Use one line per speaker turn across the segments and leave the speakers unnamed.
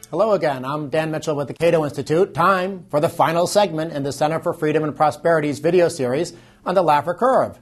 Hello again. I'm Dan Mitchell with the Cato Institute. Time for the final segment in the Center for Freedom and Prosperity's video series on the Laffer curve.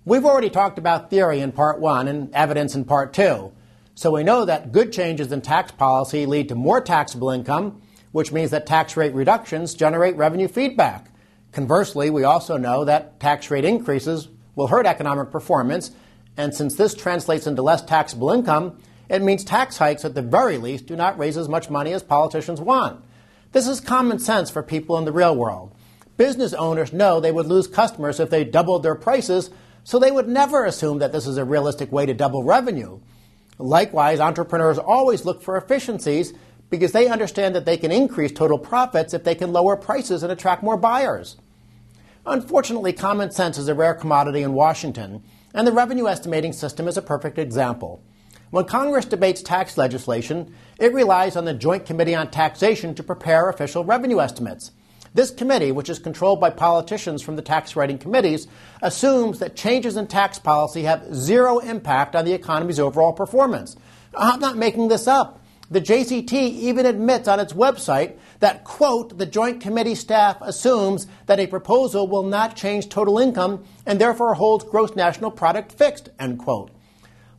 We've already talked about theory in Part 1 and evidence in Part 2. So we know that good changes in tax policy lead to more taxable income, which means that tax rate reductions generate revenue feedback. Conversely, we also know that tax rate increases will hurt economic performance, and since this translates into less taxable income, it means tax hikes at the very least do not raise as much money as politicians want. This is common sense for people in the real world. Business owners know they would lose customers if they doubled their prices, so they would never assume that this is a realistic way to double revenue. Likewise, entrepreneurs always look for efficiencies because they understand that they can increase total profits if they can lower prices and attract more buyers. Unfortunately, common sense is a rare commodity in Washington, and the revenue estimating system is a perfect example. When Congress debates tax legislation, it relies on the Joint Committee on Taxation to prepare official revenue estimates. This committee, which is controlled by politicians from the tax-writing committees, assumes that changes in tax policy have zero impact on the economy's overall performance. I'm not making this up. The JCT even admits on its website that, quote, the Joint Committee staff assumes that a proposal will not change total income and therefore holds gross national product fixed, end quote.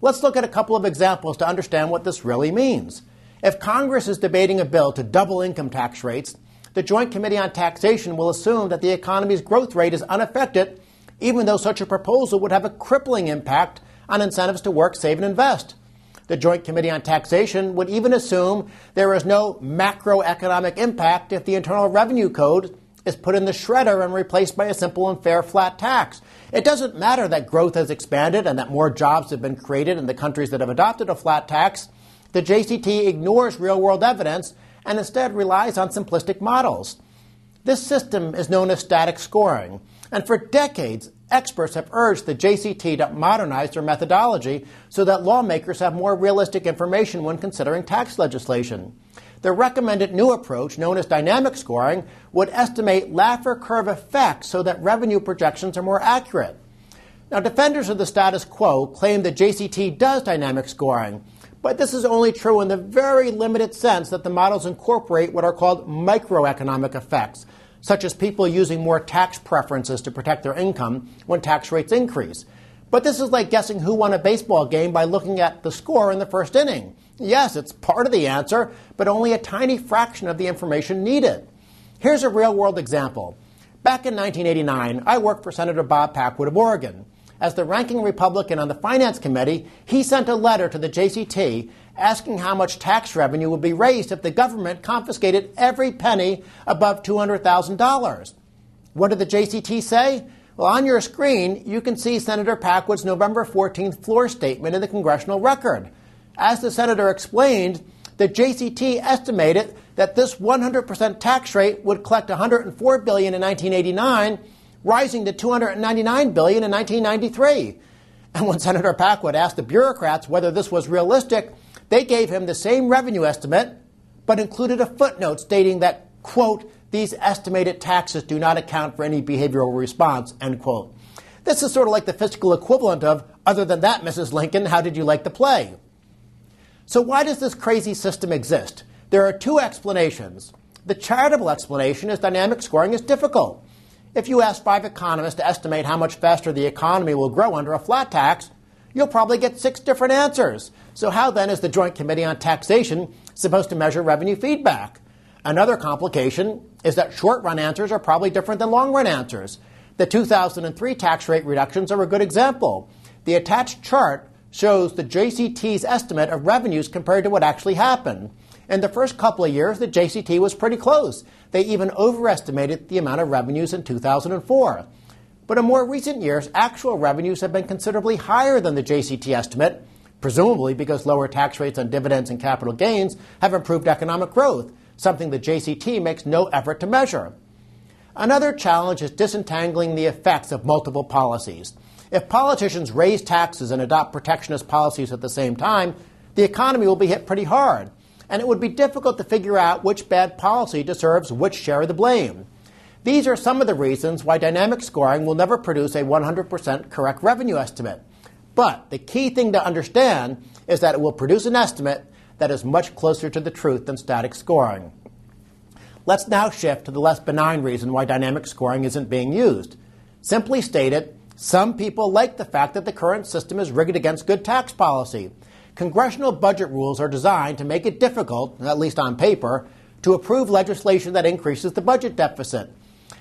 Let's look at a couple of examples to understand what this really means. If Congress is debating a bill to double income tax rates, the Joint Committee on Taxation will assume that the economy's growth rate is unaffected, even though such a proposal would have a crippling impact on incentives to work, save, and invest. The Joint Committee on Taxation would even assume there is no macroeconomic impact if the Internal Revenue Code is put in the shredder and replaced by a simple and fair flat tax. It doesn't matter that growth has expanded and that more jobs have been created in the countries that have adopted a flat tax. The JCT ignores real-world evidence and instead relies on simplistic models. This system is known as static scoring, and for decades, experts have urged the JCT to modernize their methodology so that lawmakers have more realistic information when considering tax legislation. The recommended new approach, known as dynamic scoring, would estimate Laffer curve effects so that revenue projections are more accurate. Now, defenders of the status quo claim that JCT does dynamic scoring, but this is only true in the very limited sense that the models incorporate what are called microeconomic effects, such as people using more tax preferences to protect their income when tax rates increase. But this is like guessing who won a baseball game by looking at the score in the first inning. Yes, it's part of the answer, but only a tiny fraction of the information needed. Here's a real-world example. Back in 1989, I worked for Senator Bob Packwood of Oregon. As the ranking Republican on the Finance Committee, he sent a letter to the JCT asking how much tax revenue would be raised if the government confiscated every penny above $200,000. What did the JCT say? Well, on your screen, you can see Senator Packwood's November 14th floor statement in the congressional record. As the senator explained, the JCT estimated that this 100% tax rate would collect $104 billion in 1989, rising to $299 billion in 1993. And when Senator Packwood asked the bureaucrats whether this was realistic, they gave him the same revenue estimate, but included a footnote stating that, quote, these estimated taxes do not account for any behavioral response, end quote. This is sort of like the fiscal equivalent of, other than that, Mrs. Lincoln, how did you like the play? So why does this crazy system exist? There are two explanations. The charitable explanation is dynamic scoring is difficult. If you ask 5 economists to estimate how much faster the economy will grow under a flat tax, you'll probably get 6 different answers. So how then is the Joint Committee on Taxation supposed to measure revenue feedback? Another complication is that short-run answers are probably different than long-run answers. The 2003 tax rate reductions are a good example. The attached chart shows the JCT's estimate of revenues compared to what actually happened. In the first couple of years, the JCT was pretty close. They even overestimated the amount of revenues in 2004. But in more recent years, actual revenues have been considerably higher than the JCT estimate, presumably because lower tax rates on dividends and capital gains have improved economic growth, something the JCT makes no effort to measure. Another challenge is disentangling the effects of multiple policies. If politicians raise taxes and adopt protectionist policies at the same time, the economy will be hit pretty hard, and it would be difficult to figure out which bad policy deserves which share of the blame. These are some of the reasons why dynamic scoring will never produce a 100% correct revenue estimate. But the key thing to understand is that it will produce an estimate that is much closer to the truth than static scoring. Let's now shift to the less benign reason why dynamic scoring isn't being used. Simply stated, some people like the fact that the current system is rigged against good tax policy. Congressional budget rules are designed to make it difficult, at least on paper, to approve legislation that increases the budget deficit.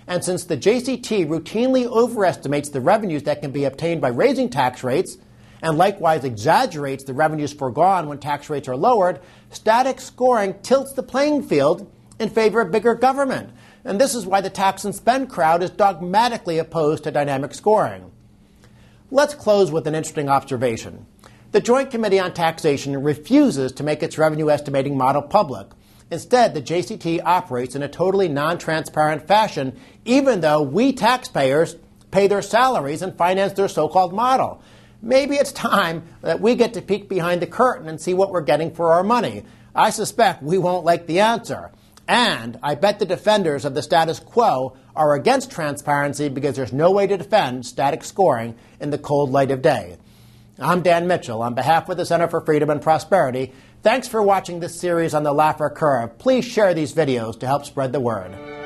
And since the JCT routinely overestimates the revenues that can be obtained by raising tax rates, and likewise exaggerates the revenues foregone when tax rates are lowered, static scoring tilts the playing field in favor of bigger government. And this is why the tax and spend crowd is dogmatically opposed to dynamic scoring. Let's close with an interesting observation. The Joint Committee on Taxation refuses to make its revenue estimating model public. Instead, the JCT operates in a totally non-transparent fashion, even though we taxpayers pay their salaries and finance their so-called model. Maybe it's time that we get to peek behind the curtain and see what we're getting for our money. I suspect we won't like the answer. And I bet the defenders of the status quo are against transparency because there's no way to defend static scoring in the cold light of day. I'm Dan Mitchell. On behalf of the Center for Freedom and Prosperity, thanks for watching this series on the Laffer curve. Please share these videos to help spread the word.